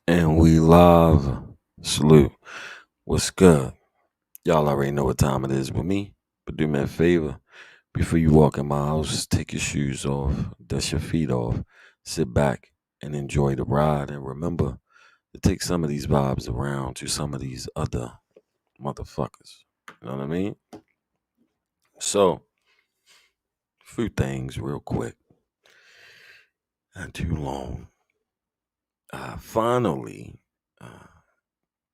And we live. Salute. What's good? Y'all already know what time it is with me, but do me a favor. Before you walk in my house, take your shoes off, dust your feet off, sit back and enjoy the ride. And remember to take some of these vibes around to some of these other motherfuckers. You know what I mean? So, few things real quick. Not too long. Finally, uh,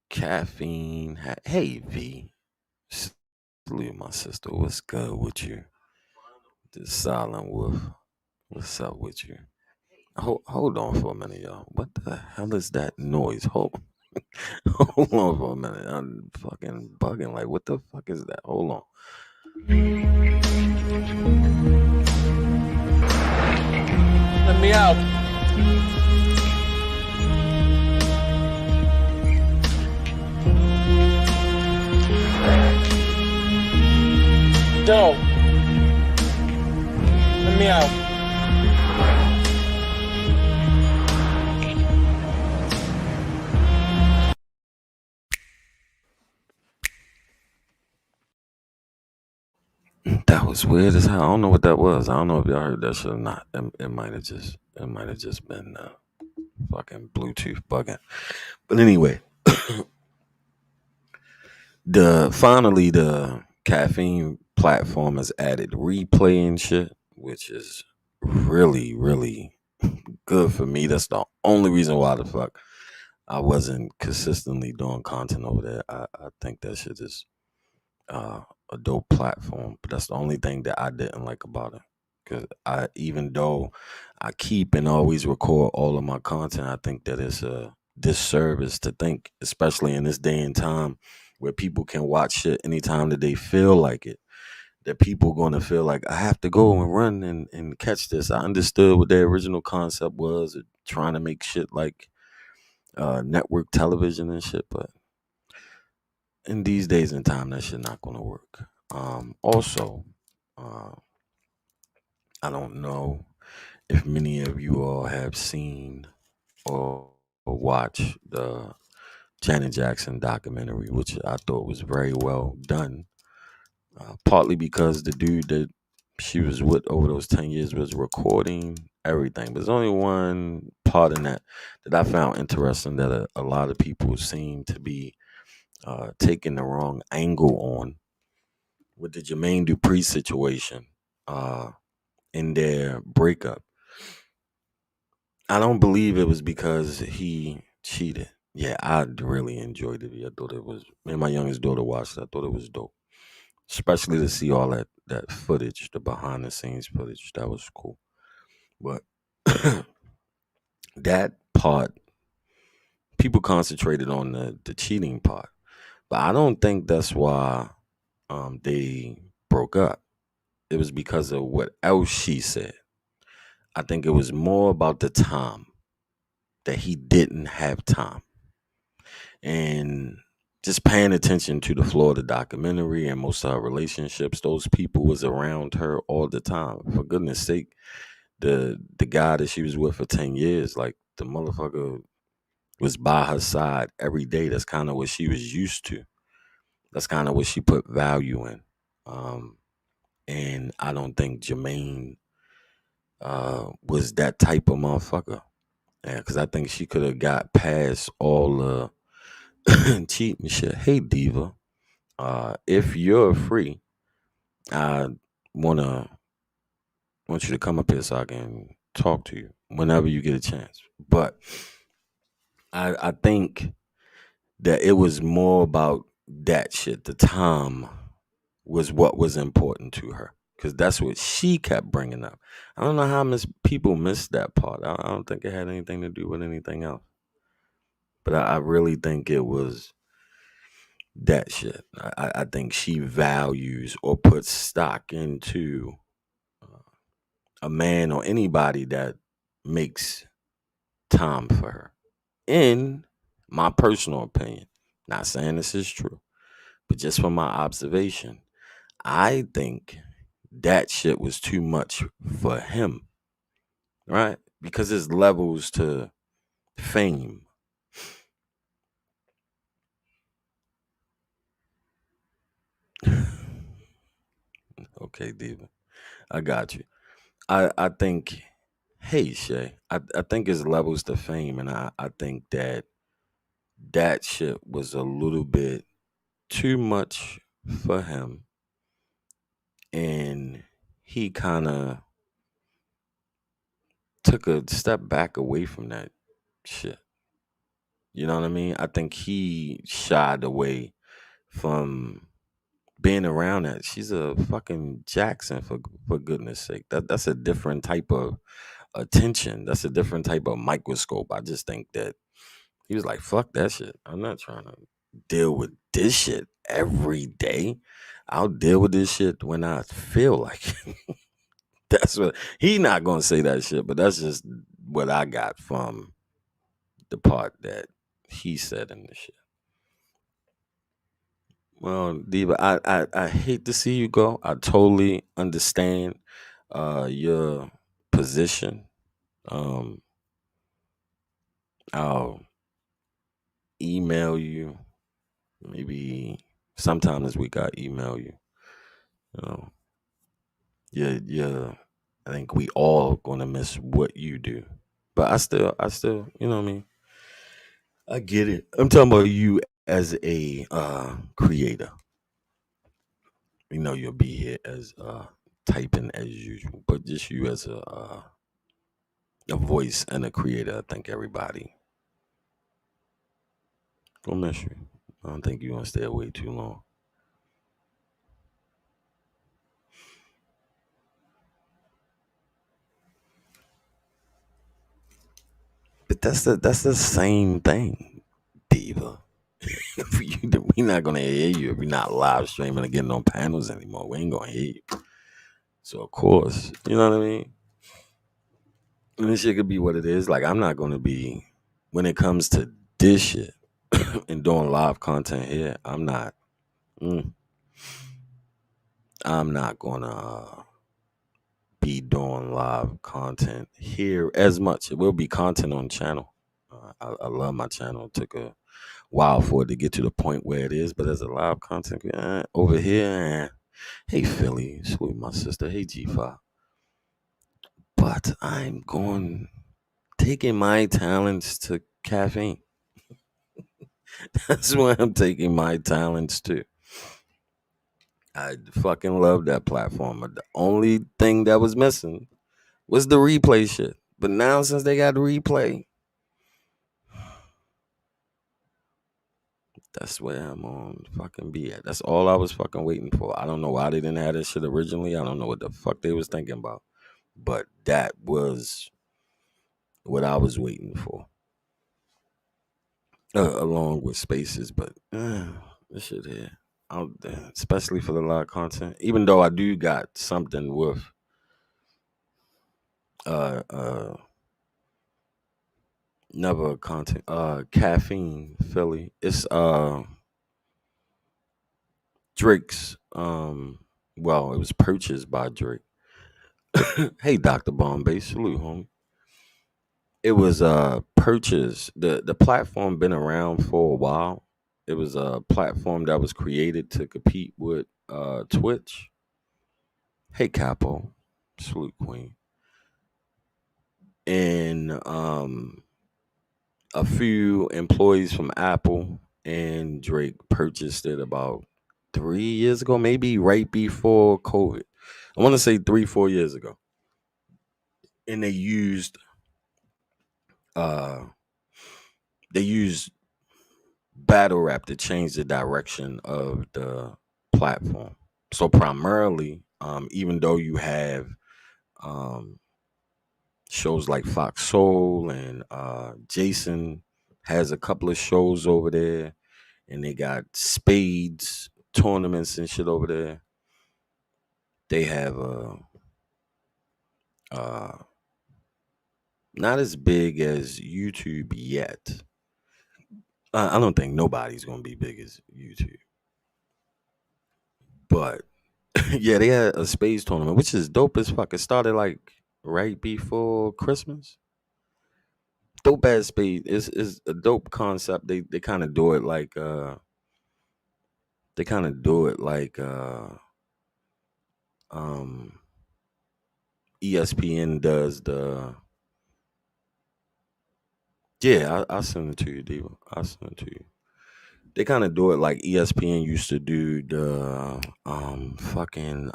caffeine. Hey, V. Salute, my sister. What's good with you? This silent wolf. What's up with you? Hold on for a minute, y'all. What the hell is that noise? Hold on for a minute. I'm fucking bugging. Like, what the fuck is that? Hold on. Let me out. Don't. Let me out. That was weird as hell. I don't know what that was. I don't know if y'all heard that shit or not. It might have just been fucking Bluetooth bugging. But anyway, the caffeine platform has added replay and shit, which is really, really good for me. That's the only reason why the fuck I wasn't consistently doing content over there. I think that shit is uh, a dope platform, but that's the only thing that I didn't like about it. Because even though I keep and always record all of my content, I think that it's a disservice to think, especially in this day and time where people can watch shit anytime that they feel like it. That people going to feel like I have to go and run and catch this. I understood what their original concept was, trying to make shit like network television and shit, but in these days and time, that shit not gonna work. Also, uh, I don't know if many of you all have seen or watched the Janet Jackson documentary, which I thought was very well done. Partly because the dude that she was with over those 10 years was recording everything. But there's only one part in that I found interesting that a lot of people seem to be taking the wrong angle on with the Jermaine Dupri situation uh, in their breakup. I don't believe it was because he cheated. Yeah, I really enjoyed it. I thought it was. Me and my youngest daughter watched it. I thought it was dope, especially to see all that footage, the behind the scenes footage. That was cool. But that part, people concentrated on the cheating part, but I don't think that's why they broke up. It was because of what else she said. I think it was more about the time that he didn't have time. And just paying attention to the flow of the documentary and most of her relationships, those people was around her all the time. For goodness sake, the guy that she was with for 10 years, like the motherfucker was by her side every day. That's kind of what she was used to. That's kind of what she put value in. Um, and I don't think Jermaine was that type of motherfucker. Yeah, because I think she could have got past all the cheating shit. Hey, Diva, if you're free, I wanna want you to come up here so I can talk to you whenever you get a chance. But I think that it was more about that shit. The time was what was important to her because that's what she kept bringing up. I don't know how people missed that part. I don't think it had anything to do with anything else. But I really think it was that shit. I think she values or puts stock into uh, a man or anybody that makes time for her. In my personal opinion, not saying this is true, but just from my observation, I think that shit was too much for him, right? Because there's levels to fame. Okay, Diva. I got you. I think, hey Shay, I think it's levels to fame, and I think that shit was a little bit too much for him, and he kind of took a step back away from that shit. You know what I mean? I think he shied away from being around that. She's a fucking Jackson, for goodness sake. That's a different type of attention. That's a different type of microscope. I just think that he was like, fuck that shit. I'm not trying to deal with this shit every day. I'll deal with this shit when I feel like it. That's what he not gonna say that shit, but that's just what I got from the part that he said in the shit. Well, Diva, I hate to see you go. I totally understand your position. Um, I'll email you maybe sometime this week. I'll email you. You know, yeah. I think we all gonna miss what you do, but I still, you know what I mean. I get it. I'm talking about you as a creator. You know, you'll be here as typing as usual, but just you as a voice and a creator. I think everybody gonna miss you. I don't think you're gonna stay away too long. But that's the same thing, Diva. We not gonna hear you if you're not live streaming and getting on panels anymore. We ain't gonna hear you. So of course, you know what I mean. And this shit could be what it is. Like I'm not gonna be when it comes to this shit and doing live content here. Mm, I'm not gonna be doing live content here as much. It will be content on the channel. I love my channel. It took a while for it to get to the point where it is, but as a live content over here, hey Philly, salute my sister. Hey G5. But I'm going taking my talents to caffeine. That's where I'm taking my talents to. I fucking love that platform. But the only thing that was missing was the replay shit. But now since they got replay, that's where I'm on fucking be at. That's all I was fucking waiting for. I don't know why they didn't have this shit originally. I don't know what the fuck they was thinking about. But that was what I was waiting for. Along with spaces, but this shit here. Out there, especially for the live content. Even though I do got something with uh uh never content caffeine Philly. It's Drake's well, it was purchased by Drake. Hey Dr. Bombay, salute homie. It was purchased. The platform been around for a while. It was a platform that was created to compete with Twitch. Hey Capo, salute Queen. And a few employees from Apple and Drake purchased it about 3 years ago, maybe right before COVID. I want to say 3-4 years ago. And uh they used battle rap to change the direction of the platform. So primarily, even though you have um shows like Fox Soul and Jason has a couple of shows over there, and they got spades tournaments and shit over there. They have uh not as big as YouTube yet. I don't think nobody's gonna be big as YouTube, but yeah, they had a spades tournament, which is dope as fuck. It started like right before Christmas. Dope ass spade is a dope concept. They kind of do it like they kind of do it like ESPN does the. Yeah, I'll send it to you, Diva. I'll send it to you. They kind of do it like ESPN used to do the fucking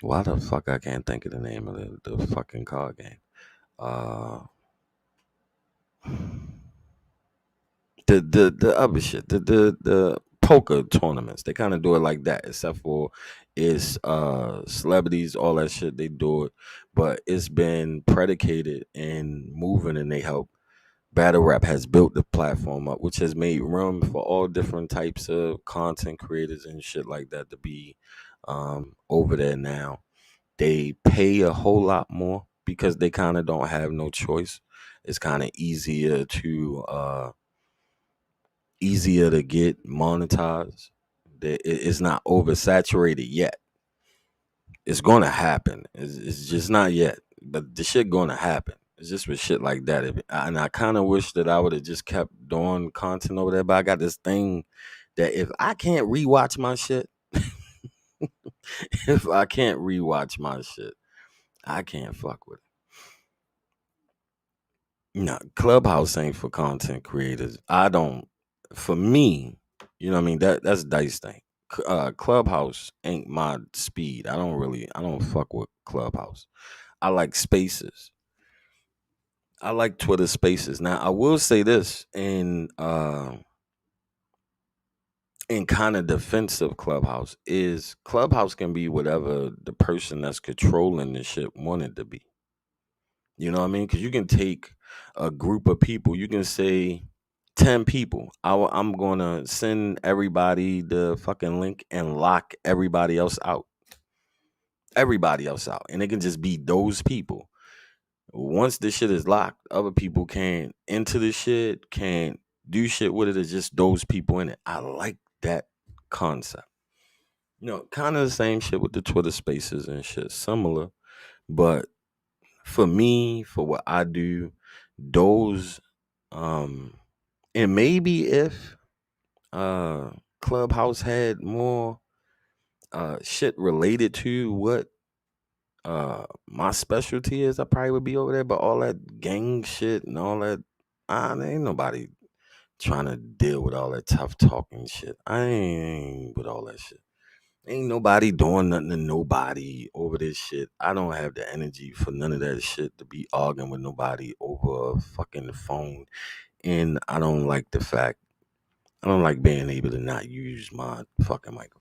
why the fuck I can't think of the name of the fucking card game. Uh the other shit. The poker tournaments. They kind of do it like that, except for it's celebrities, all that shit, they do it. But it's been predicated and moving and they help Battle Rap has built the platform up, which has made room for all different types of content creators and shit like that to be over there now. They pay a whole lot more because they kind of don't have no choice. It's kind of easier to get monetized. It's not oversaturated yet. It's gonna happen. It's just not yet, but the shit gonna happen. It's just with shit like that. And I kind of wish that I would have just kept doing content over there. But I got this thing that if I can't rewatch my shit, if I can't rewatch my shit, I can't fuck with it. No, Clubhouse ain't for content creators. I don't. For me, you know what I mean. That's Dice thing. Clubhouse ain't my speed. I don't fuck with Clubhouse. I like Spaces. I like Twitter Spaces. Now I will say this in kind of defense of Clubhouse is Clubhouse can be whatever the person that's controlling the shit wanted to be. You know what I mean? Because you can take a group of people. You can say 10 people. I'm gonna send everybody the fucking link and lock everybody else out, and it can just be those people. Once this shit is locked, other people can't enter the shit, can't do shit with it. It's just those people in it. I like that concept. Kind of the same shit with the Twitter Spaces and shit, similar. But for me, for what I do, those, um, and maybe if uh Clubhouse had more shit related to what my specialty is, I probably would be over there. But all that gang shit and all that, there ain't nobody trying to deal with all that tough talking shit. I ain't with all that shit. Ain't nobody doing nothing to nobody over this shit. I don't have the energy for none of that shit to be arguing with nobody over a fucking phone. And I don't like being able to not use my fucking microphone.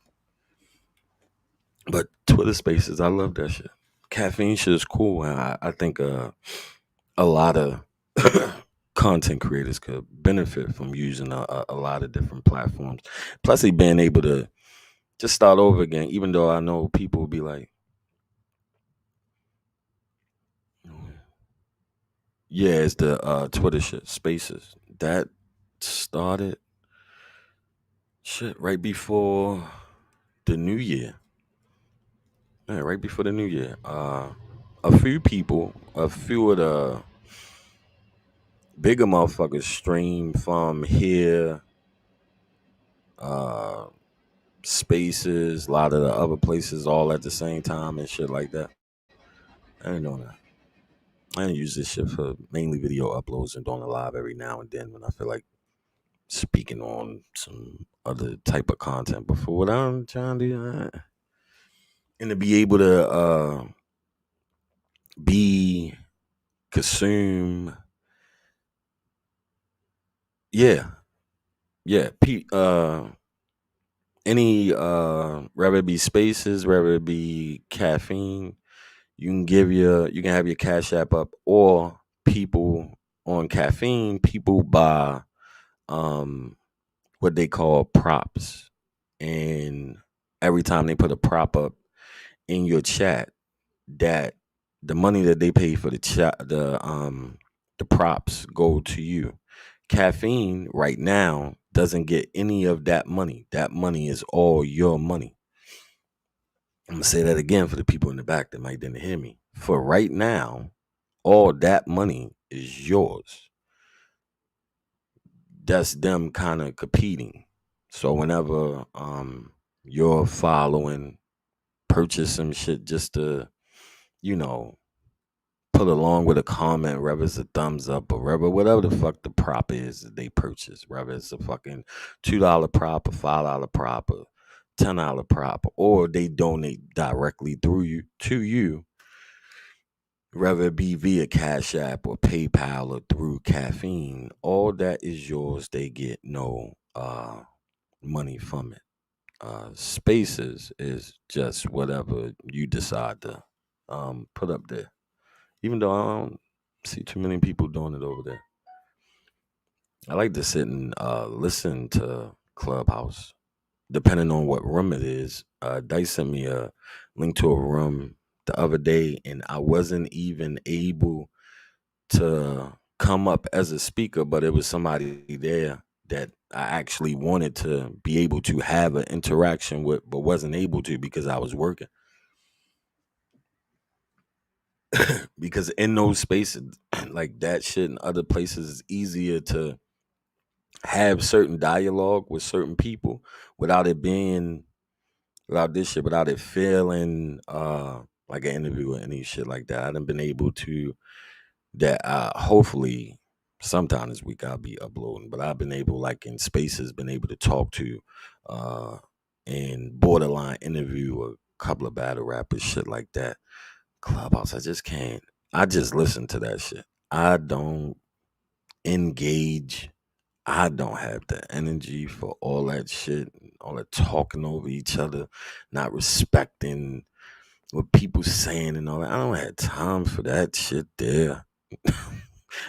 But Twitter Spaces, I love that shit. Caffeine shit is cool. And I think a lot of content creators could benefit from using a lot of different platforms. Plus, they being able to just start over again, even though I know people will be like, yeah, it's the Twitter shit, Spaces. That started shit right before the new year. Yeah, right before the new year. A few of the bigger motherfuckers stream from here, uh, Spaces, a lot of the other places all at the same time and shit like that. I ain't doing that. I ain't use this shit for mainly video uploads and doing a live every now and then when I feel like speaking on some other type of content. But for what I'm trying to do, and to be able to be consume, yeah, yeah. Any whether it be Spaces, whether it be caffeine, you can have your Cash App up, or people on caffeine, people buy um what they call props. And every time they put a prop up in your chat, that the money that they pay for the props go to you. Caffeine right now doesn't get any of that money. That money is all your money. I'm gonna say that again for the people in the back that might didn't hear me. For right now, all that money is yours. That's them kind of competing. So whenever you're following purchase some shit just to, you know, put along with a comment, whether it's a thumbs up or whatever the fuck the prop is that they purchase, whether it's a fucking $2 prop, a $5 prop, a $10 prop, or they donate directly through you to you, whether it be via Cash App or PayPal or through Caffeine. All that is yours. They get no money from it. Spaces is just whatever you decide to put up there. Even though I don't see too many people doing it over there. I like to sit and listen to Clubhouse, depending on what room it is. Dice sent me a link to a room the other day, and I wasn't even able to come up as a speaker, but it was somebody there that I actually wanted to be able to have an interaction with, but wasn't able to because I was working. Because in those spaces like that shit and other places, it's easier to have certain dialogue with certain people without it being without it feeling like an interview or any shit like that. I haven't been able to that hopefully sometime this week I'll be uploading, but I've been able, like in spaces, been able to talk to uh and borderline interview a couple of battle rappers, shit like that. Clubhouse, I just can't. I just listen to that shit. I don't engage. I don't have the energy for all that shit, all that talking over each other, not respecting what people saying and all that. I don't have time for that shit there.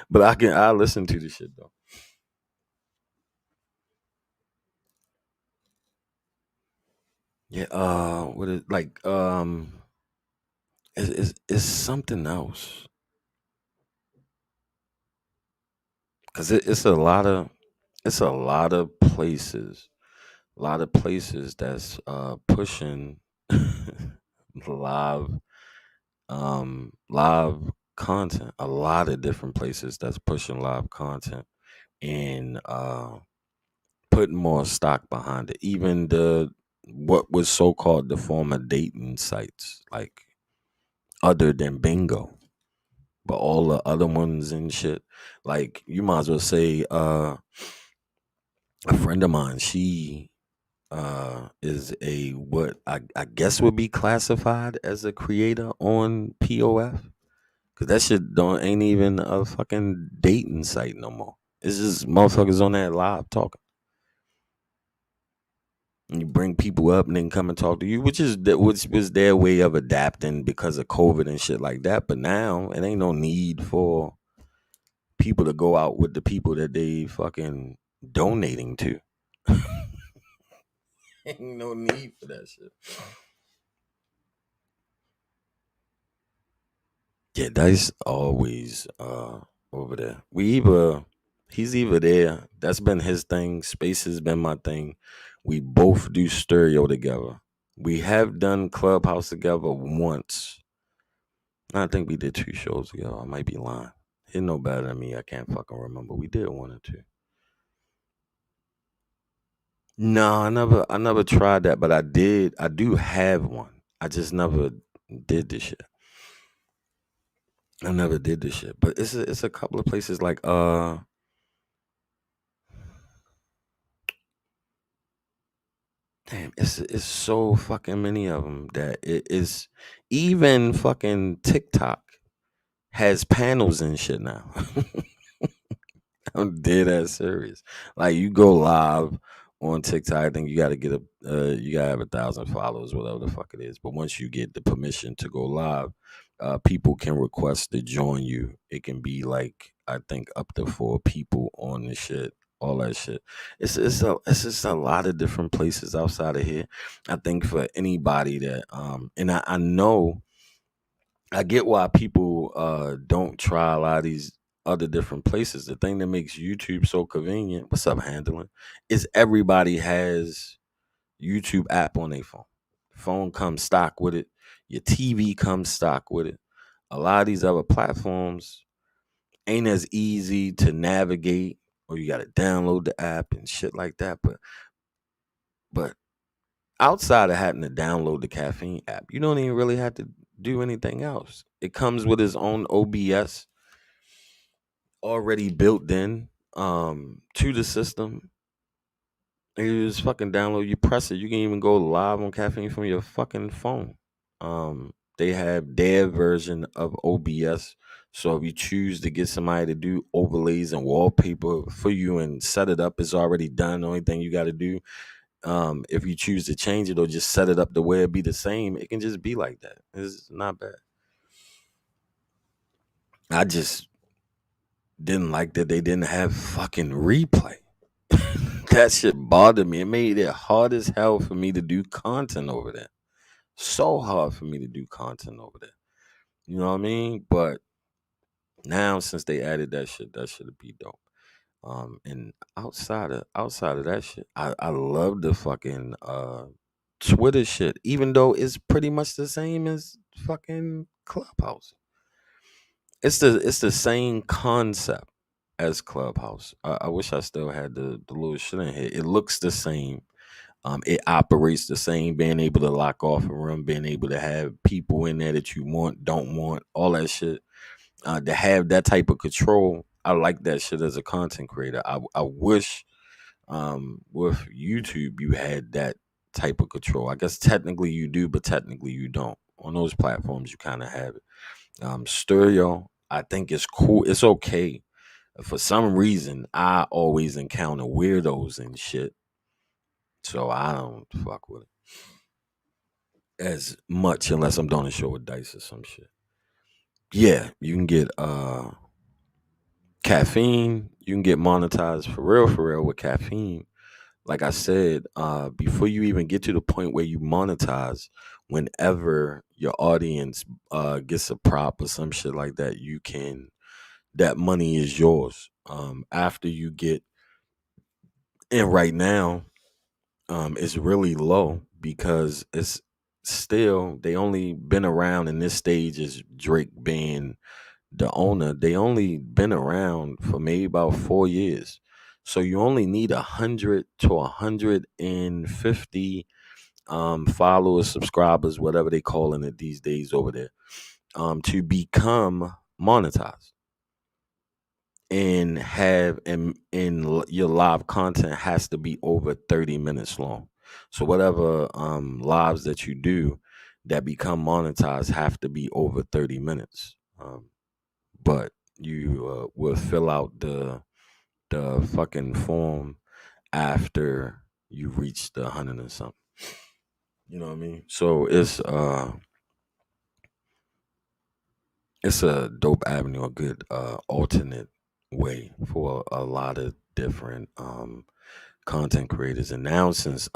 But I listen to the shit though. Yeah, what is like it's something else. Cause it's a lot of places, that's pushing live live content. A lot of different places that's pushing live content and putting more stock behind it. Even the what was so called the former dating sites, like other than Bingo, but all the other ones and shit. Like you might as well say a friend of mine, she is a what I guess would be classified as a creator on POF. Cause that shit don't ain't even a fucking dating site no more. It's just motherfuckers on that live talking. And you bring people up and then come and talk to you, which was their way of adapting because of COVID and shit like that. But now it ain't no need for people to go out with the people that they fucking donating to. Ain't no need for that shit. Yeah, Dice always over there. He's either there. That's been his thing. Space has been my thing. We both do stereo together. We have done Clubhouse together once. I think we did 2 shows together. I might be lying. He know better than me. I can't fucking remember. We did one or two. No, I never tried that, but I do have one. I just never did this shit. I never did this shit. But it's a couple of places like damn, it's so fucking many of them that it is. Even fucking TikTok has panels and shit now. I'm dead ass serious. Like you go live on TikTok, I think you got to get you gotta have 1,000 followers, whatever the fuck it is. But once you get the permission to go live, people can request to join you. It can be like I think up to 4 people on the shit, all that shit. It's just a lot of different places outside of here. I think for anybody that and I know I get why people don't try a lot of these other different places. The thing that makes YouTube so convenient, what's up, handling, is everybody has YouTube app on their phone. Phone comes stock with it. Your TV comes stock with it. A lot of these other platforms ain't as easy to navigate, or you got to download the app and shit like that. But outside of having to download the Caffeine app, you don't even really have to do anything else. It comes with its own OBS already built in to the system. And you just fucking download, you press it. You can even go live on Caffeine from your fucking phone. They have their version of OBS. So if you choose to get somebody to do overlays and wallpaper for you and set it up, it's already done. The only thing you got to do, if you choose to change it or just set it up the way it be the same, it can just be like that. It's not bad. I just didn't like that they didn't have fucking replay. That shit bothered me. It made it hard as hell for me to do content over there. So hard for me to do content over there. You know what I mean? But now since they added that should be dope. And outside of that shit, I love the fucking Twitter shit, even though it's pretty much the same as fucking Clubhouse. It's the same concept as Clubhouse. I wish I still had the little shit in here. It looks the same. It operates the same, being able to lock off a room, being able to have people in there that you want, don't want, all that shit. To have that type of control, I like that shit as a content creator. I wish with YouTube you had that type of control. I guess technically you do, but technically you don't. On those platforms, you kind of have it. Stereo, I think it's cool. It's okay. For some reason, I always encounter weirdos and shit, so I don't fuck with it as much unless I'm doing a show with Dice or some shit. Yeah, you can get Caffeine. You can get monetized for real with Caffeine. Like I said, before you even get to the point where you monetize, whenever your audience gets a prop or some shit like that, you can that money is yours. After you get and right now, it's really low because it's still they only been around in this stage as Drake being the owner. They only been around for maybe about 4 years. So you only need 100 to 150 followers, subscribers, whatever they calling it these days over there, to become monetized and have your live content has to be over 30 minutes long. So whatever lives that you do that become monetized have to be over 30 minutes. But you will fill out the fucking form after you reach the 100 and something. You know what I mean? So it's a dope avenue, a good alternate way for a lot of different content creators. And now since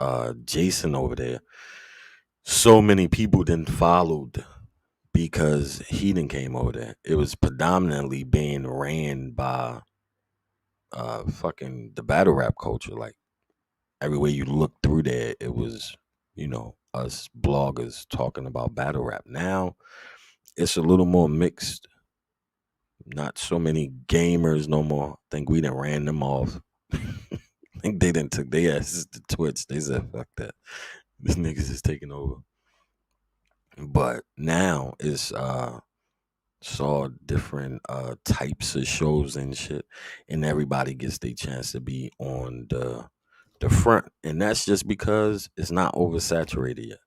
Jason over there, so many people didn't followed because he didn't came over there. It was predominantly being ran by fucking the battle rap culture. Like everywhere you look through there, it was, us bloggers talking about battle rap. Now it's a little more mixed. Not so many gamers no more. I think we done ran them off. I think they didn't took their asses to Twitch. They said, fuck that. This niggas is taking over. But now it's saw different types of shows and shit. And everybody gets their chance to be on the front. And that's just because it's not oversaturated yet.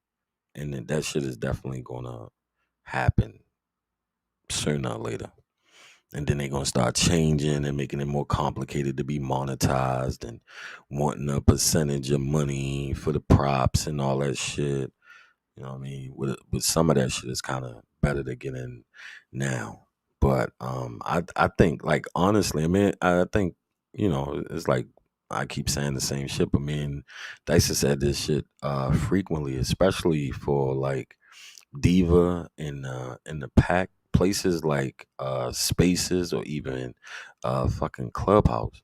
And that shit is definitely gonna happen sooner or later. And then they're gonna start changing and making it more complicated to be monetized and wanting a percentage of money for the props and all that shit. You know what I mean? With some of that shit, it's kind of better to get in now. But I think like honestly, I mean, I think it's like I keep saying the same shit, but me and Dice said this shit frequently, especially for like Diva in the pack places like Spaces or even fucking Clubhouse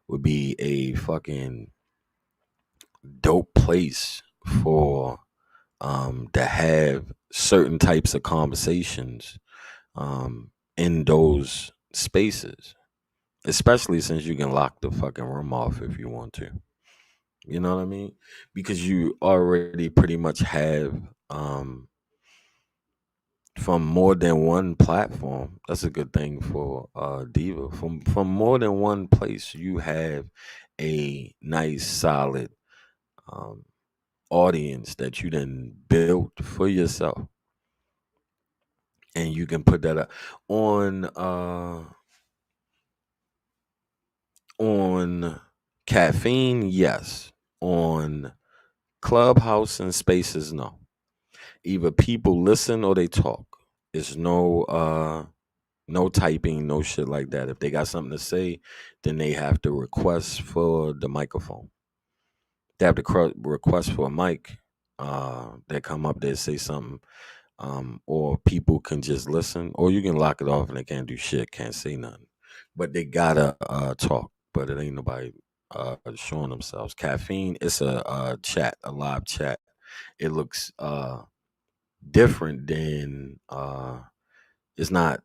would be a fucking dope place for to have certain types of conversations in those spaces, especially since you can lock the fucking room off if you want to. You know what I mean? Because you already pretty much have from more than one platform. That's a good thing for Diva. From more than one place, you have a nice solid um audience that you then built for yourself, and you can put that up on on Caffeine, yes. On Clubhouse and Spaces, no. Either people listen or they talk. It's no typing, no shit like that. If they got something to say, then they have to request for the microphone. They have to request for a mic. They come up there, say something, or people can just listen, or you can lock it off and they can't do shit, can't say nothing. But they gotta talk. But it ain't nobody showing themselves. Caffeine, it's a chat, a live chat. It looks different than it's not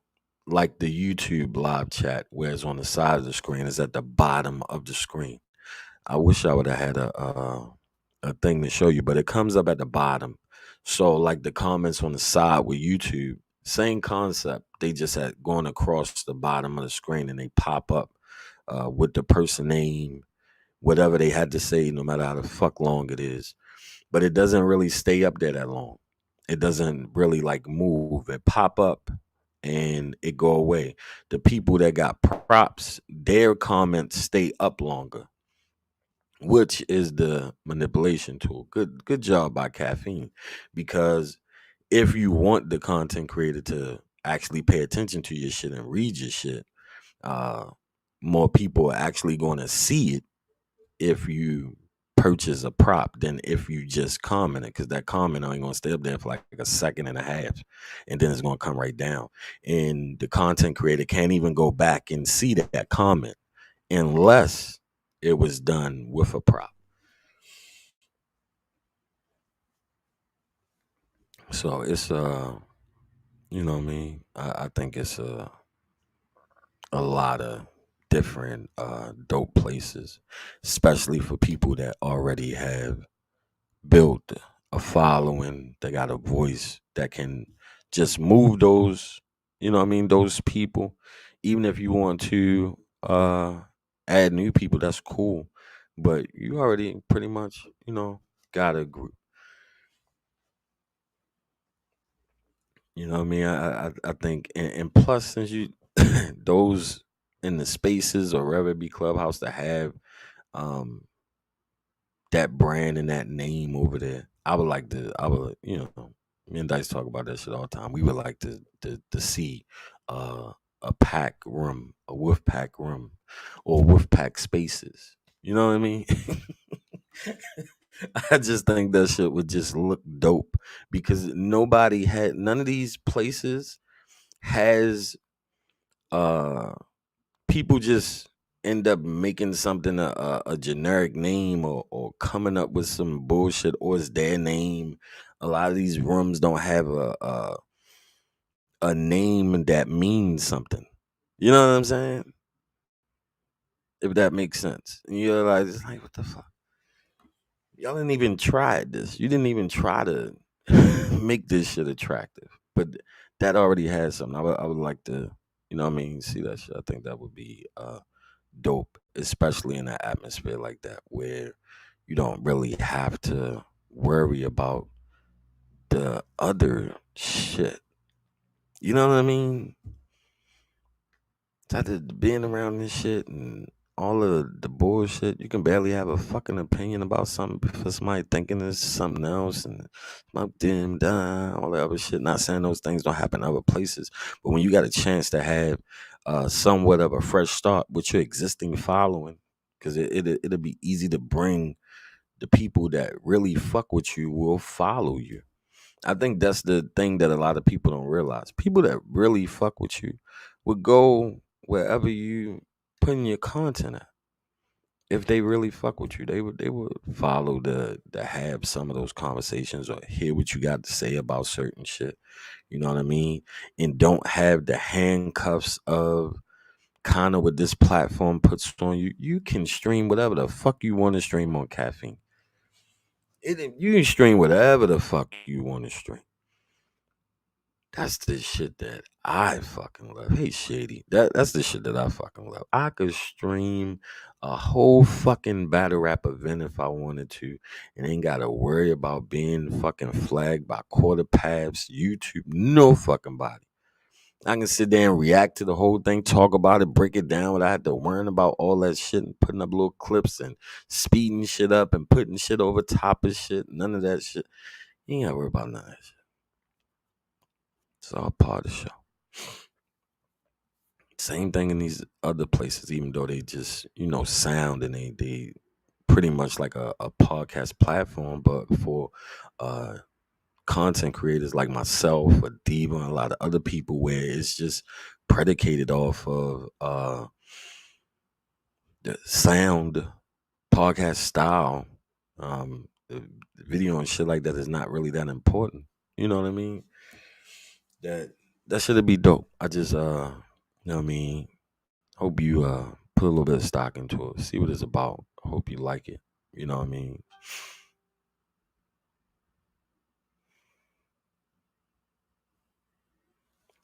like the YouTube live chat where it's on the side of the screen, it's at the bottom of the screen. I wish I would have had a thing to show you, but it comes up at the bottom. So like the comments on the side with YouTube, same concept. They just had going across the bottom of the screen and they pop up with the person name, whatever they had to say, no matter how the fuck long it is. But it doesn't really stay up there that long. It doesn't really like move. It pop up and it go away. The people that got props, their comments stay up longer, which is the manipulation tool. Good job by Caffeine, because if you want the content creator to actually pay attention to your shit and read your shit, uh, more people are actually going to see it if you purchase a prop than if you just comment it, because that comment only going to stay up there for like a second and a half, and then it's going to come right down, and the content creator can't even go back and see that comment unless it was done with a prop. So it's you know what I mean? I think it's a lot of different dope places, especially for people that already have built a following, that got a voice that can just move those, you know what I mean, those people. Even if you want to add new people, that's cool. But you already pretty much, got a group. You know what I mean? I think, and plus, since you those in the spaces or wherever it be Clubhouse that have um that brand and that name over there, I would, me and Dice talk about that shit all the time. We would like to see a pack room, a wolf pack room, or wolf pack spaces. You know what I mean? I just think that shit would just look dope, because none of these places has uh people just end up making something a generic name, or coming up with some bullshit, or it's their name. A lot of these rooms don't have a name that means something. You know what I'm saying? If that makes sense. And you're like, it's like, what the fuck? Y'all didn't even try this. You didn't even try to make this shit attractive. But that already has something. I would like to, see that shit. I think that would be dope, especially in an atmosphere like that where you don't really have to worry about the other shit. You know what I mean? After being around this shit and all of the bullshit, you can barely have a fucking opinion about something for somebody thinking it's something else, and about them, all that other shit. Not saying those things don't happen other places, but when you got a chance to have somewhat of a fresh start with your existing following, because it'll be easy to bring the people that really fuck with you will follow you. I think that's the thing that a lot of people don't realize. People that really fuck with you would go wherever you putting your content at. If they really fuck with you, they would follow to have some of those conversations or hear what you got to say about certain shit. You know what I mean? And don't have the handcuffs of kind of what this platform puts on you, you can stream whatever the fuck you want to stream on Caffeine. You can stream whatever the fuck you want to stream. That's the shit that I fucking love. Hey, Shady. That's the shit that I fucking love. I could stream a whole fucking battle rap event if I wanted to, and ain't gotta worry about being fucking flagged by quarter paths, YouTube, no fucking body. I can sit there and react to the whole thing, talk about it, break it down without having to worrying about all that shit and putting up little clips and speeding shit up and putting shit over top of shit. None of that shit. You ain't gotta worry about none of that shit. It's all part of the show. Same thing in these other places, even though they just, sound and they pretty much like a podcast platform, but for content creators like myself, or Diva, and a lot of other people, where it's just predicated off of the sound podcast style, the video and shit like that is not really that important. You know what I mean? That should be dope. I just you know what I mean, hope you put a little bit of stock into it. See what it's about. Hope you like it. You know what I mean?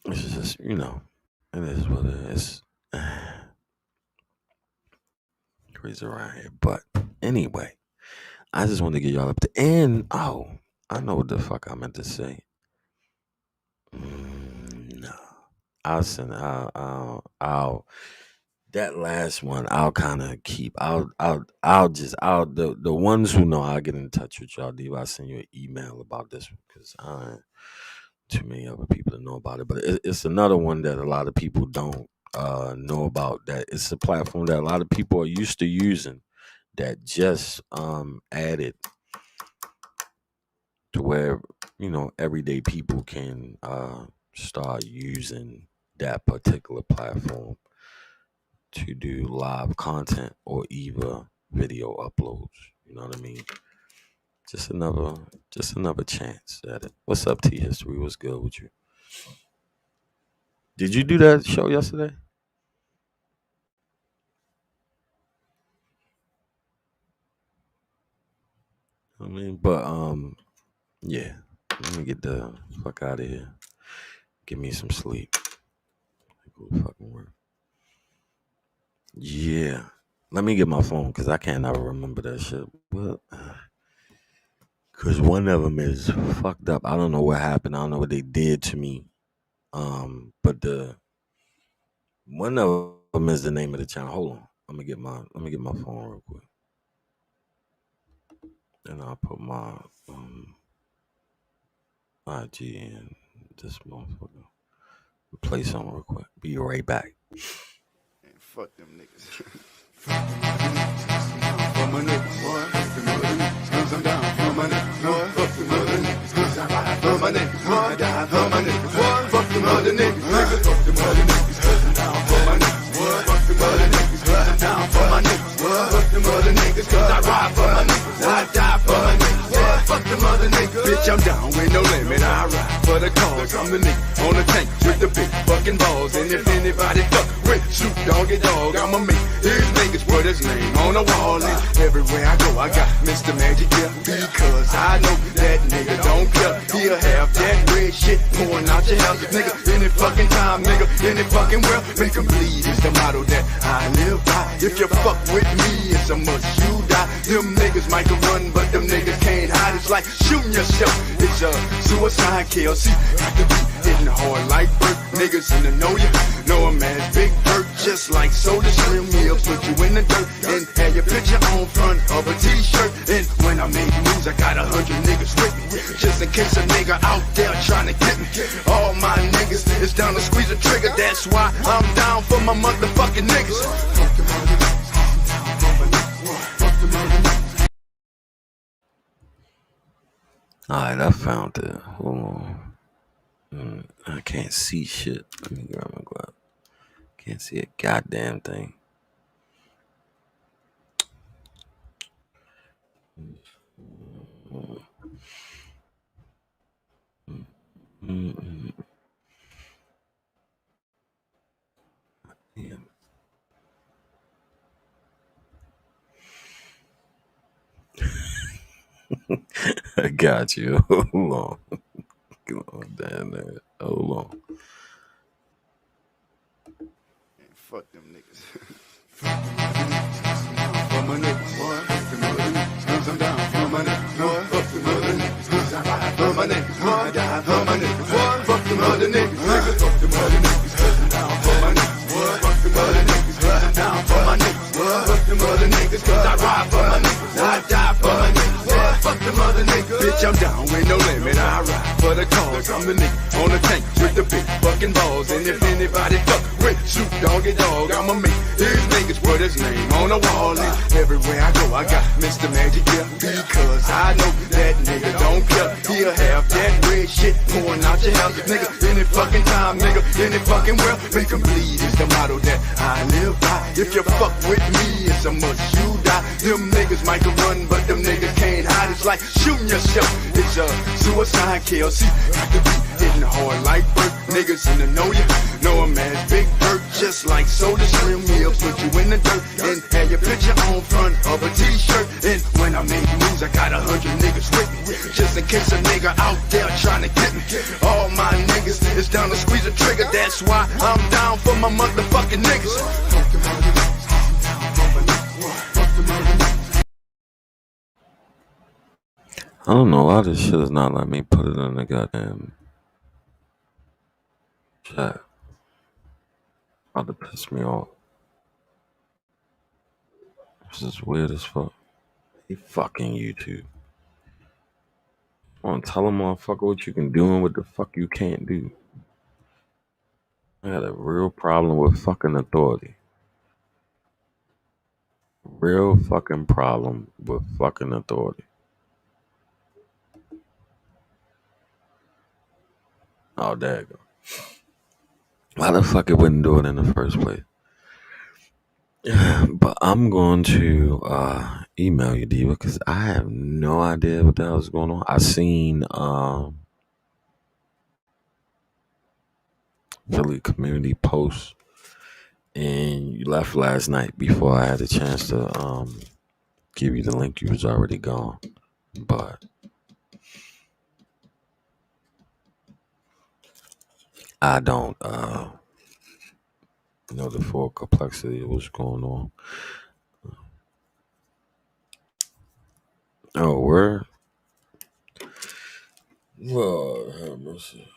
It's just, it is what it is. Crazy around here. But anyway, I just wanted to get y'all up to, and I know what the fuck I meant to say. No. I'll send I'll that last one I'll kind of keep. The ones who know, I'll get in touch with y'all. Dave, I'll send you an email about this one because I ain't too many other people to know about it. But it's another one that a lot of people don't know about. That it's a platform that a lot of people are used to using, that just added to where everyday people can start using that particular platform to do live content or either video uploads. You know what I mean? Just another chance at it. What's up, T History? What's good with you? Did you do that show yesterday? I mean, but yeah. Let me get the fuck out of here. Give me some sleep. Go fucking work. Yeah. Let me get my phone because I can't ever remember that shit. But because one of them is fucked up. I don't know what happened. I don't know what they did to me. But the one of them is the name of the channel. Hold on. Let me get my phone real quick. And I'll put my IG in this motherfucker. Play something real quick. Be right back. Man, fuck them niggas. For my niggas, boy. Fuck them other niggas, 'cause I'm down for my niggas, boy. Fuck them other niggas, 'cause I ride for my niggas, boy. I die for my niggas, boy. Fuck them other niggas, niggas. Fuck them other niggas, 'cause I'm down for my niggas, boy. Fuck them other niggas, 'cause I'm down for my niggas, boy. Fuck them other niggas, 'cause I ride for my niggas, I die for my niggas, boy. Fuck them other niggas. Bitch, I'm down with no limit. I ride for the cause. I'm the nigga on the tank with the big fucking balls. And if anybody fuck with Snoop Doggy Dogg, I'ma make his niggas put his name on the wall. And everywhere I go, I got Mr. Magic here, because I know that nigga don't care. He'll have that red shit pouring out your house, nigga. Any fucking time, nigga, any fucking world. Make them bleed is the motto that I live by. If you fuck with me, it's a must you die. Them niggas might can run, but them niggas can't hide. It's like shooting yourself. It's a suicide kill. See, got to be hitting hard like Burt. Niggas in the know you know him as Big Burt. Just like Soda Slim, he'll put you in the dirt and have your picture on front of a t-shirt. And when I make moves, I got 100 niggas with me, just in case a nigga out there trying to get me. All my niggas is down to squeeze a trigger. That's why I'm down for my motherfucking niggas. Alright, I found it. Hold on. I can't see shit. Let me grab my glove. Can't see a goddamn thing. Yeah. I got you. Hold on. Hold on, damn that. Hold on. Fuck them niggas. For my niggas, boy. Fuck them other niggas. 'Cause I'm down for my niggas, boy. Fuck them other niggas. 'Cause I ride for my niggas, boy. I die for my niggas, boy. Fuck them other niggas, nigga. Fuck them other niggas. 'Cause I'm down for my niggas, boy. Fuck them other niggas. 'Cause I'm down for my niggas, boy. Fuck them other niggas. 'Cause I ride for my niggas. I die for my niggas, boy. Fuck them other niggas. Bitch, I'm down with no limit. I ride for the cause. I'm the nigga on the tank with the big fucking balls. And if anybody fuck with Snoop Doggy Dogg, I'ma make his niggas put his name on the wall. And everywhere I go, I got Mr. Magic here. Because I know that nigga don't care. He'll have that red shit pouring out your house. Nigga, any fucking time, nigga, any fucking world. Make 'em bleed is the motto that I live by. If you fuck with me, it's a must you die. Them niggas might can run, but them niggas can't hide. It's like shooting yourself. It's a suicide kill. See, got to be hitting hard like Burt. Niggas in the know ya. Know a man's big hurt, just like Soda Slim. He'll put you in the dirt and have your picture on front of a t-shirt. And when I make moves, I got 100 niggas with me, just in case a nigga out there trying to get me. All my niggas is down to squeeze a trigger. That's why I'm down for my motherfucking niggas. Fuck them other niggas. I'm down for my niggas. Fuck them other niggas. I don't know why this shit is not letting me put it in the goddamn chat. About to piss me off. This is weird as fuck. Hey, fucking YouTube. I want to tell a motherfucker what you can do and what the fuck you can't do. I got a real problem with fucking authority. Real fucking problem with fucking authority. Oh, there you go. Why the fuck it wouldn't do it in the first place? But I'm going to email you, Diva, because I have no idea what the hell is going on. I seen Philly Community Post, and you left last night before I had a chance to give you the link. You was already gone, but I don't know the full complexity of what's going on. Oh, where? Lord have mercy.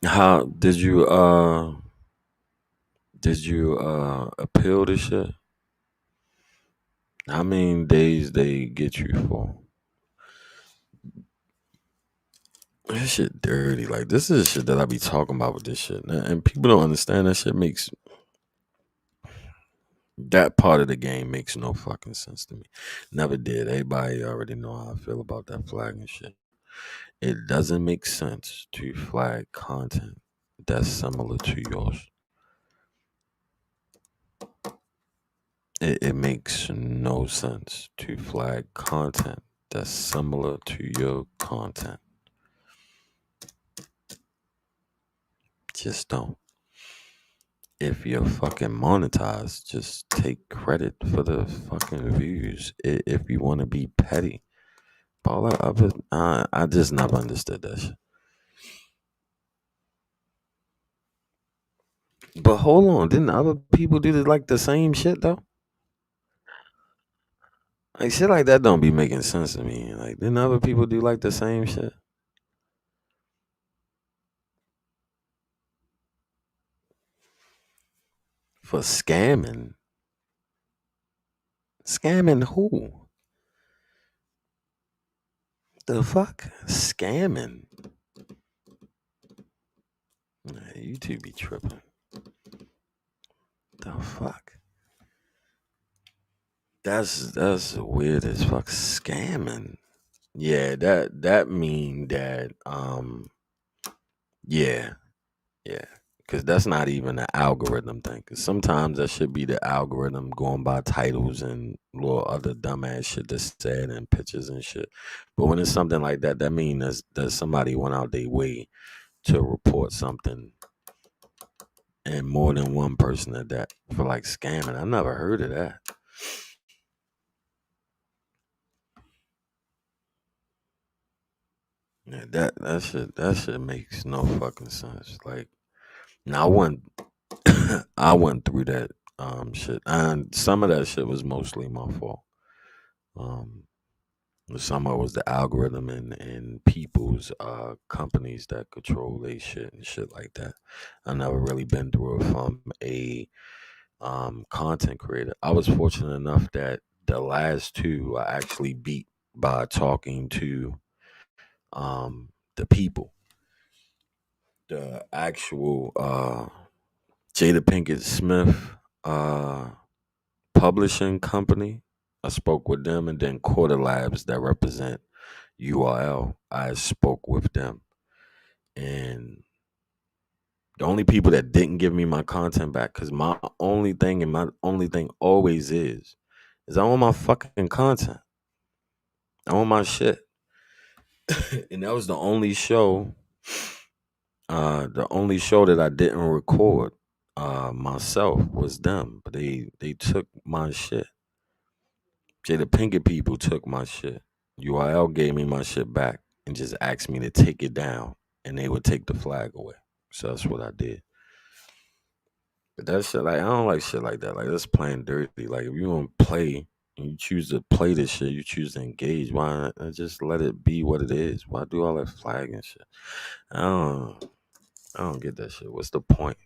How did you appeal this shit? How many days they get you for? This shit dirty. Like, this is shit that I be talking about with this shit. And people don't understand that shit makes that part of the game makes no fucking sense to me. Never did. Everybody already know how I feel about that flag and shit. It doesn't make sense to flag content that's similar to yours. It makes no sense to flag content that's similar to your content. Just don't. If you're fucking monetized, just take credit for the fucking views. If you want to be petty, but all that other, I just never understood that shit. But hold on, didn't other people do like the same shit though? Like shit like that don't be making sense to me. Like didn't other people do like the same shit? For scamming. Scamming who? The fuck? Scamming. Nah, you two be tripping. The fuck? That's weird as fuck. Scamming. Yeah, that mean that yeah. Cause that's not even an algorithm thing. Cause sometimes that should be the algorithm going by titles and little other dumbass shit that's said and pictures and shit. But when it's something like that, that means that somebody went out their way to report something, and more than one person at that for like scamming. I never heard of that. Yeah, that shit makes no fucking sense. Like, now I went I went through that shit, and some of that shit was mostly my fault. Um, some of it was the algorithm and people's companies that control they shit and shit like that. I never really been through it from a content creator. I was fortunate enough that the last two I actually beat by talking to the people, the actual Jada Pinkett Smith uh publishing company. I spoke with them, and then Quarter Labs that represent URL. I spoke with them, and the only people that didn't give me my content back, because my only thing and my only thing always is I want my fucking content. I want my shit. And that was the only show that I didn't record myself was them. But they took my shit. Jada Pinkett people took my shit. URL gave me my shit back and just asked me to take it down, and they would take the flag away. So that's what I did. But that shit, like, I don't like shit like that. Like, that's playing dirty. Like, if you want to play and you choose to play this shit, you choose to engage. Why not just let it be what it is? Why do all that flag and shit? I don't, I don't get that shit. What's the point?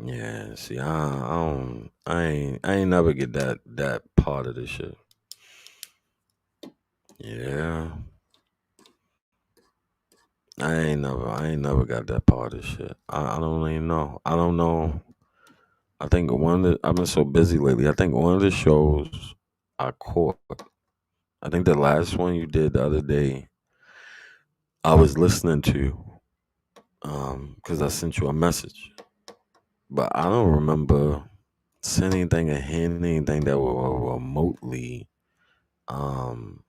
Yeah, see, I ain't never get that part of this shit. Yeah, I ain't never got that part of shit. I don't even know. I don't know. I think I've been so busy lately. I think one of the shows I caught. I think the last one you did the other day, I was listening to, because I sent you a message, but I don't remember seeing anything or hearing anything that were remotely, um,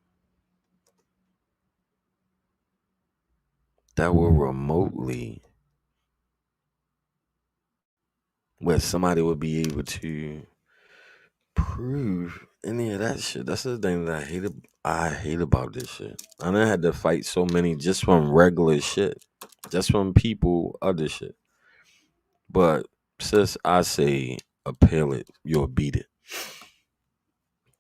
that were remotely where somebody would be able to prove any of that shit. That's the thing that I hate about this shit. I done had to fight so many just from regular shit, just from people, other shit. But since I say appeal it, you'll beat it.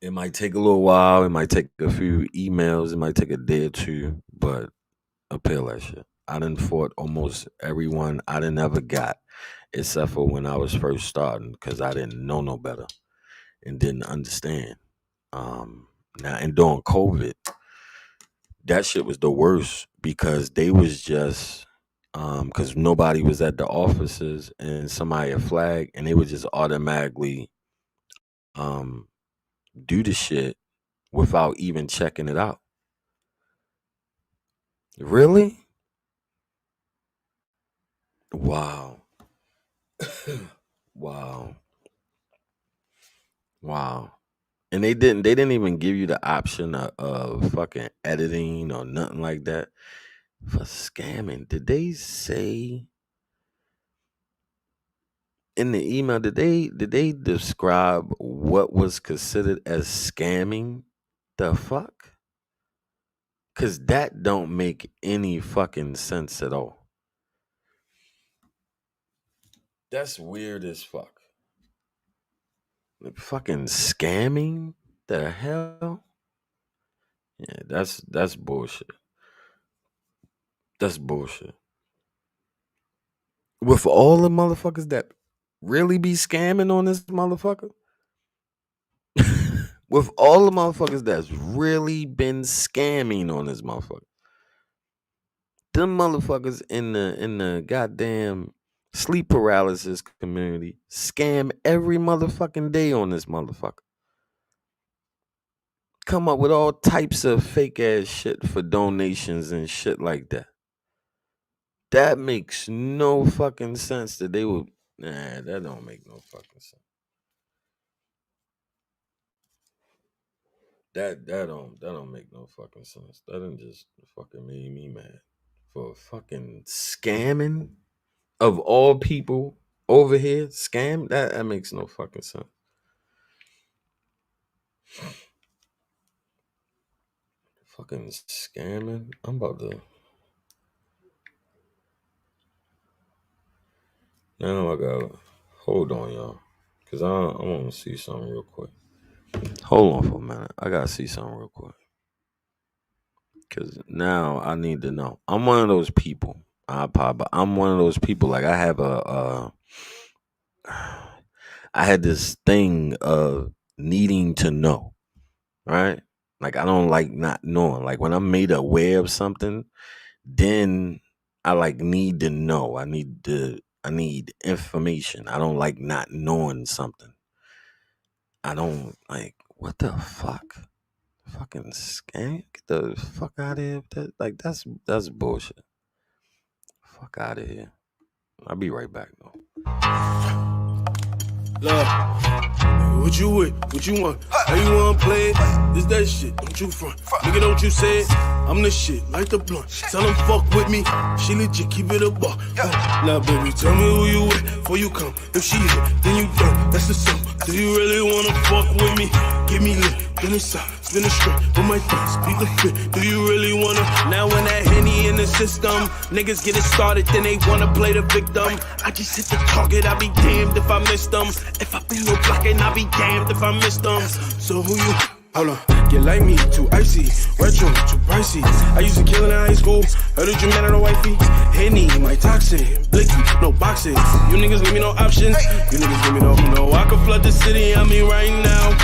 It might take a little while. It might take a few emails. It might take a day or two, but appeal that shit. I done fought almost everyone I done ever got, except for when I was first starting, because I didn't know no better and didn't understand. Now and during COVID, that shit was the worst because they was just because nobody was at the offices and somebody had flagged and they would just automatically um do the shit without even checking it out. Really? Wow. Wow. Wow. And they didn't even give you the option of fucking editing or nothing like that for scamming. Did they say in the email, did they describe what was considered as scamming? The fuck? Cause that don't make any fucking sense at all. That's weird as fuck. Like, fucking scamming? The hell? Yeah, that's bullshit. That's bullshit. With all the motherfuckers that really be scamming on this motherfucker? With all the motherfuckers that's really been scamming on this motherfucker. Them motherfuckers in the goddamn sleep paralysis community scam every motherfucking day on this motherfucker. Come up with all types of fake ass shit for donations and shit like that. That makes no fucking sense that they would. Nah, that don't make no fucking sense. That don't make no fucking sense. That done just fucking made me mad for fucking scamming of all people over here. Scam that makes no fucking sense. Fucking scamming. I'm about to. Now I gotta hold on, y'all, cause I want to see something real quick. Hold on for a minute. I gotta see something real quick, cause now I need to know. I'm one of those people. But I'm one of those people. Like I have I had this thing of needing to know, right? Like I don't like not knowing. Like when I'm made aware of something, then I like need to know. I need information. I don't like not knowing something. I don't like what the fuck? Fucking scam? Get the fuck out of here. Like that's bullshit. Fuck out of here. I'll be right back though. Love, what you with? What you want? How you wanna play it? This that shit, don't you front. Nigga, don't you say it. I'm the shit, light the blunt. Tell them fuck with me. She legit, keep it a buck. Now, baby, tell me who you with before you come. If she hit, then you don't. That's the song. Do you really wanna fuck with me? Give me lit, then it's out. Spin it straight with my thoughts, beat the fit. Do you really wanna? Now when that Henny in the system, niggas get it started, then they wanna play the victim. I just hit the target, I be damned if I miss them. If I be no blocking, I be damned if I miss them. So who you? Hold on, get like me, too icy, retro, too pricey. I used to kill in high school, heard that you mad at a wifey. Henny, my toxin, blicky, no boxing. You niggas give me no options, you niggas give me no. I can flood the city, I mean right now.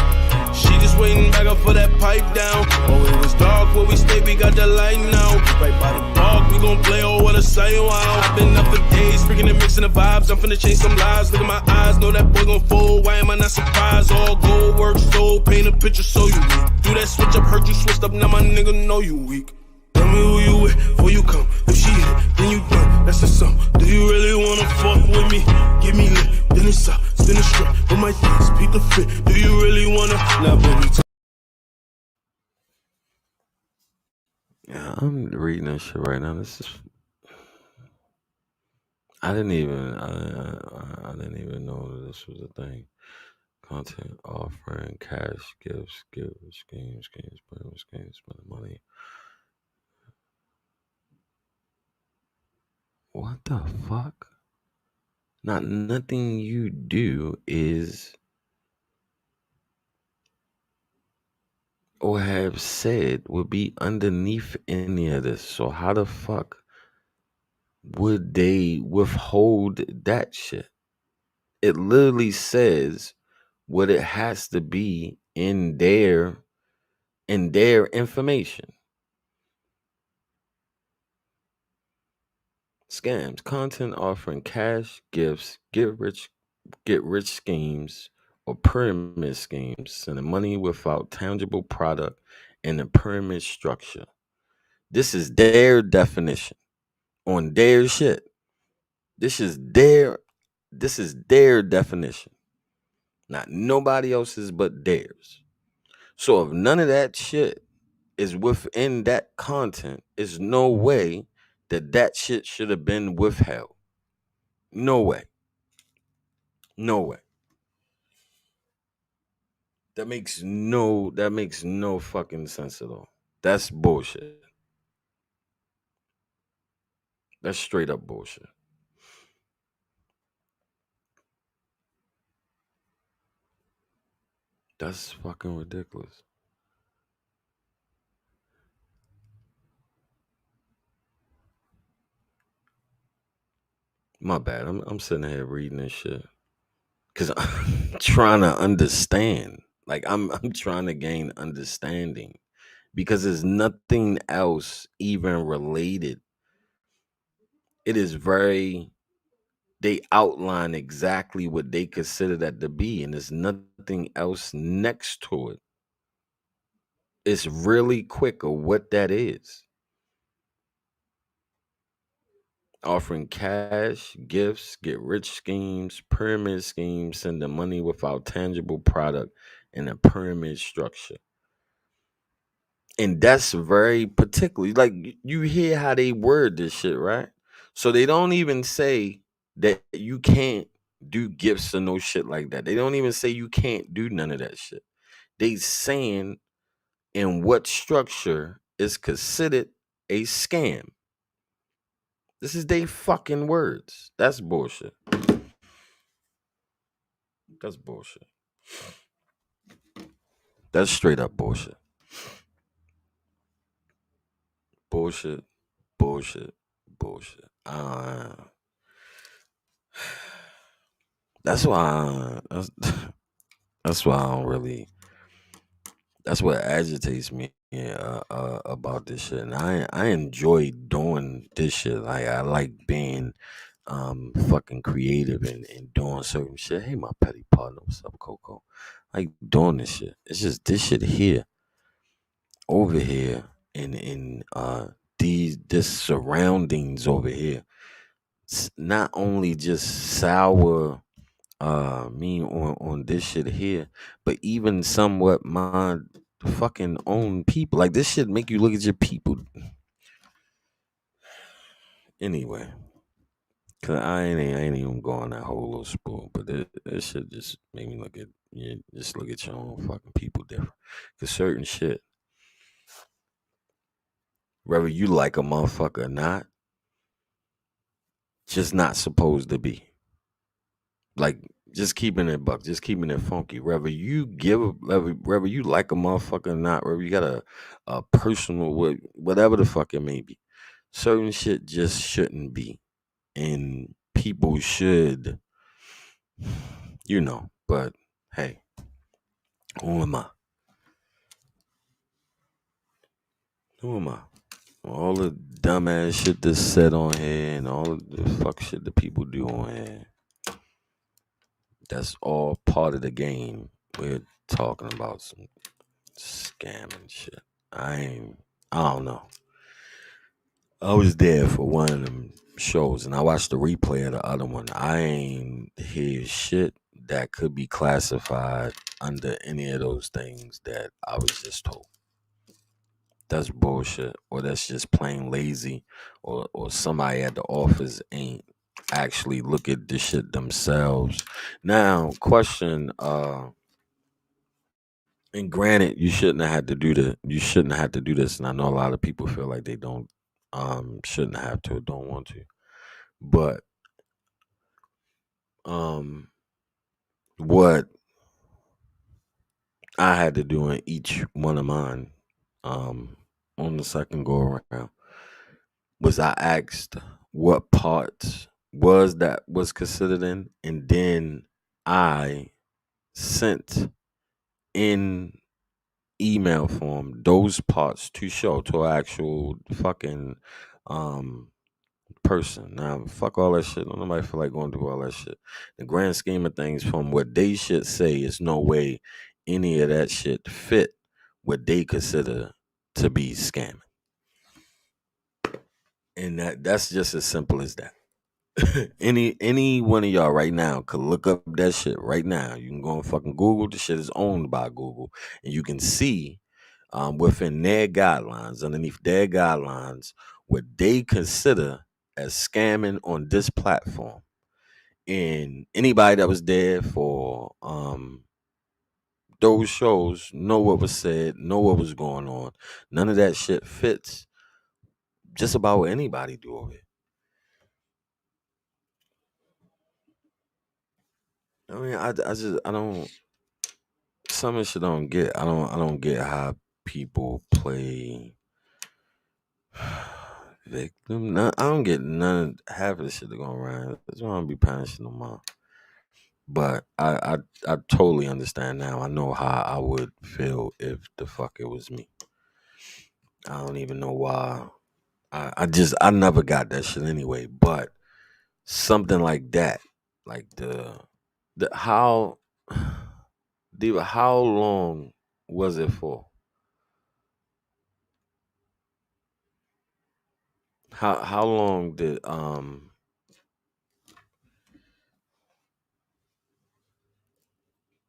She just waiting back up for that pipe down. Oh, it was dark where we stayed, we got the light now. Right by the park, we gon' play, oh, what a sight, wow. I've been up for days, freaking and mixing the vibes. I'm finna change some lives, look at my eyes, know that boy gon' fold. Why am I not surprised? All gold work, so paint a picture so you weak. Do that switch up, heard you switched up, now my nigga know you weak. Tell me who you with, before you come. If she hit, then you done, that's the sum. Do you really wanna fuck with me? Give me lit, then it's up. Spin it straight with my thoughts, beat the fit. Do you really wanna? Now, baby, Yeah, I'm reading this shit right now. This is. I didn't even know that this was a thing. Content offering, cash gifts, schemes, spending money. What the fuck? Not nothing you do is or have said would be underneath any of this. So how the fuck would they withhold that shit? It literally says what it has to be in their information. Scams, content offering cash, gifts, get rich schemes, or pyramid schemes, sending money without tangible product, and a pyramid structure. This is their definition on their shit. This is their definition. Not nobody else's but theirs. So if none of that shit is within that content, there's no way that shit should have been withheld. No way. No way. That makes no fucking sense at all. That's bullshit. That's straight up bullshit. That's fucking ridiculous. My bad. I'm sitting here reading this shit because I'm trying to understand. Like I'm trying to gain understanding because there's nothing else even related. It is very. They outline exactly what they consider that to be, and there's nothing else next to it. It's really quick of what that is. Offering cash, gifts, get rich schemes, pyramid schemes, sending money without tangible product, and a pyramid structure. And that's very particularly like you hear how they word this shit, right? So they don't even say that you can't do gifts or no shit like that. They don't even say you can't do none of that shit. They saying in what structure is considered a scam. This is they fucking words. That's bullshit. That's bullshit. That's straight up bullshit. Bullshit. Bullshit. Bullshit. That's why. That's why I don't really. That's what agitates me about this shit. And I enjoy doing this shit. Like I like being fucking creative and doing certain shit. Hey, my petty partner, what's up, Coco? Like doing this shit. It's just this shit here, over here, in this surroundings over here. It's not only just sour me on this shit here, but even somewhat my fucking own people. Like this shit make you look at your people. Anyway, cause I ain't even going that whole little spool, but this shit just made me look at you. Just look at your own fucking people different. Cause certain shit, whether you like a motherfucker or not, just not supposed to be. Like just keeping it buck, just keeping it funky. Whether you whether you like a motherfucker or not, whether you got a personal whatever the fuck it may be, certain shit just shouldn't be, and people should, you know. But hey, who am I? Who am I? All the dumbass shit that's said on here and all of the fuck shit that people do on here. That's all part of the game. We're talking about some scamming shit. I don't know. I was there for one of them shows and I watched the replay of the other one. I ain't hear shit that could be classified under any of those things that I was just told. That's bullshit, or that's just plain lazy, or somebody at the office ain't actually look at this shit themselves. Now, question, and granted, you shouldn't have had to do you shouldn't have had to do this, and I know a lot of people feel like they don't shouldn't have to or don't want to. But what I had to do in each one of mine on the second go around was I asked what parts was considered in, and then I sent in email form those parts to show to an actual fucking person. Now fuck all that shit. Don't nobody feel like going through all that shit. The grand scheme of things, from what they should say, is no way any of that shit fit what they consider to be scamming. And that's just as simple as that. any one of y'all right now could look up that shit right now. You can go and fucking Google. The shit is owned by Google, and you can see within their guidelines, underneath their guidelines, what they consider as scamming on this platform. And anybody that was there for those shows know what was said, know what was going on. None of that shit fits just about what anybody do over it. I mean, I don't. Some of shit I don't get. I don't get how people play victim. I don't get half of the shit that going around. That's why I don't be punishing them all. But I totally understand now. I know how I would feel if the fuck it was me. I don't even know why. I never got that shit anyway. But something like that, like the how, Diva, how long was it for? How long did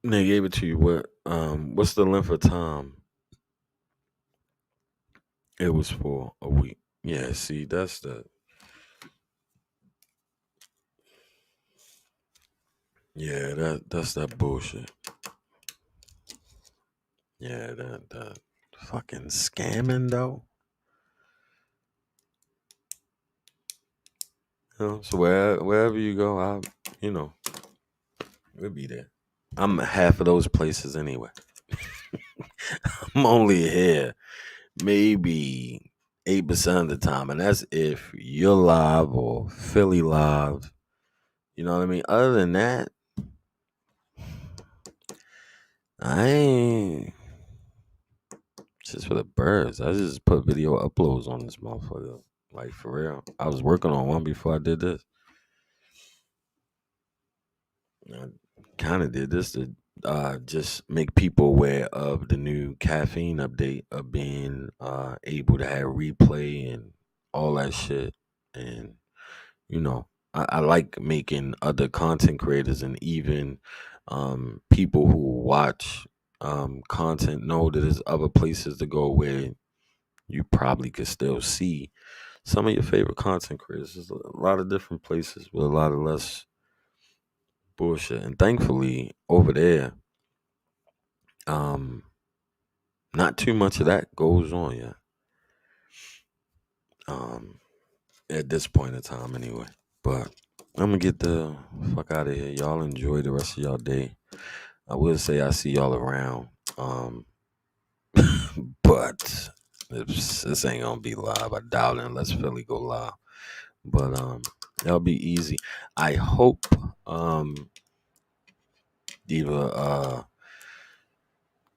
they gave it to you? What's the length of time it was for? A week. Yeah, see, that's that bullshit. Yeah, the fucking scamming though. So wherever you go, we'll be there. I'm half of those places anyway. I'm only here maybe 8% of the time, and that's if you're live or Philly live. You know what I mean? Other than that, I ain't just for the birds. I just put video uploads on this motherfucker. Like for real. I was working on one before I did this. I kind of did this to just make people aware of the new caffeine update of being able to have replay and all that shit. And I like making other content creators and even people who watch content know that there's other places to go where you probably could still see some of your favorite content creators. There's a lot of different places with a lot of less bullshit. And thankfully over there, not too much of that goes on yet. At this point in time anyway. But I'm gonna get the fuck out of here. Y'all enjoy the rest of y'all day. I will say I see y'all around. But this ain't gonna be live. I doubt it unless Philly go live. But that'll be easy. I hope either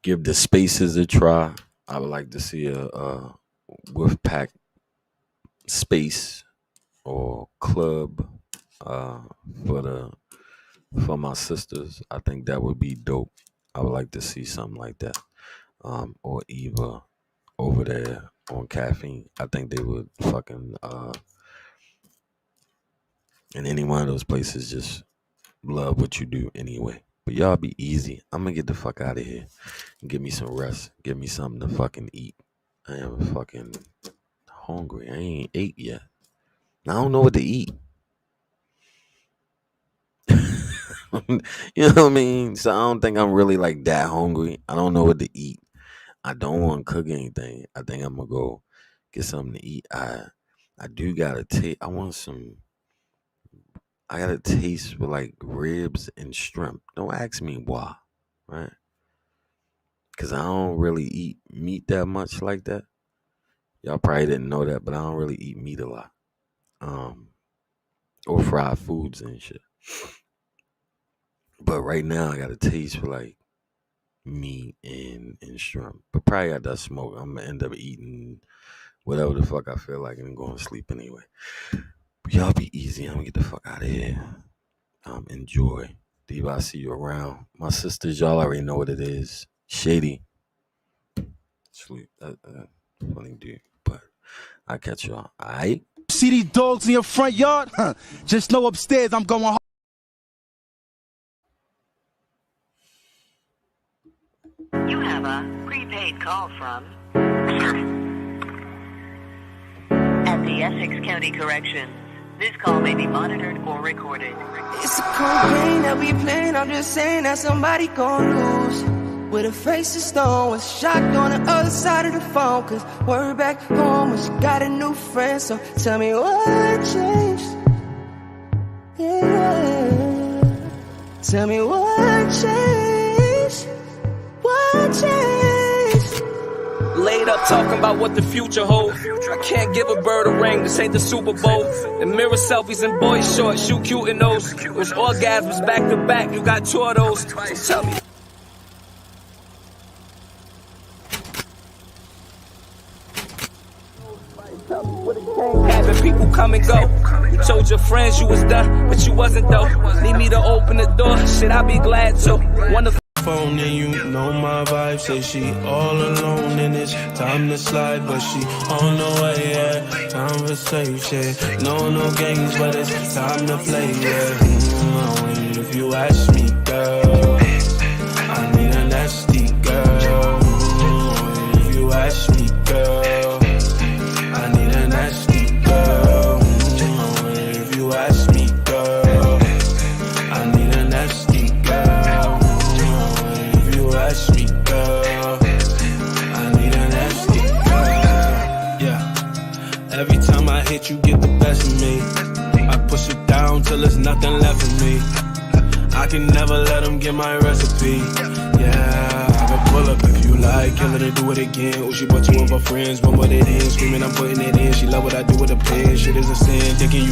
give the spaces a try. I would like to see a Wolfpack space or club for my sisters. I think that would be dope. I would like to see something like that. Or Eva over there on caffeine. I think they would fucking in any one of those places just love what you do anyway. But y'all be easy. I'm gonna get the fuck out of here and get me some rest. Give me something to fucking eat. I am fucking hungry. I ain't ate yet. I don't know what to eat. You know what I mean? So I don't think I'm really like that hungry. I don't know what to eat. I don't want to cook anything. I think I'm gonna go get something to eat. I do gotta taste. I got a taste for like ribs and shrimp. Don't ask me why, right? Because I don't really eat meat that much like that. Y'all probably didn't know that, but I don't really eat meat a lot. Or fried foods and shit. But right now I got a taste for like meat and shrimp. But probably got that smoke. I'm gonna end up eating whatever the fuck I feel like and going to sleep anyway. But y'all be easy. I'm gonna get the fuck out of here. Enjoy. Diva, I see you around. My sisters, y'all already know what it is. Shady. Sleep. Funny dude. But I'll catch y'all. Alright? See these dogs in your front yard? Just know upstairs I'm going home. You have a prepaid call from at the Essex County Corrections. This call may be monitored or recorded. It's a cold game that we playing. I'm just saying that somebody gon' lose. With a face of stone, with shocked on the other side of the phone. Cause word back home was she got a new friend. So tell me what changed. Yeah. Tell me what changed. What changed? Laid up talking about what the future holds. I can't give a bird a ring, this ain't the Super Bowl. The mirror selfies and boy shorts, you cute in those. Those orgasms back to back, you got two of those. So tell me. Having people come and go. You told your friends you was done, but you wasn't though. Need me to open the door, shit, I'll be glad to. Wonderful. Phone and you know my vibe. Say she all alone and it's time to slide, but she on the way, yeah. Time for safe shit. No games, but it's time to play, yeah. If you ask me, girl, I need a nasty girl. If you ask me, girl, I need a nasty girl. If you ask me, girl, I need a nasty girl. If you ask me, girl, that you get the best of me. I push it down till there's nothing left of me. I can never let them get my recipe. Yeah, I can pull up if you like, kill it and do it again. Oh, she brought two of her friends, one with it in, screaming I'm putting it in. She love what I do with a pen, shit is a sin, thinking you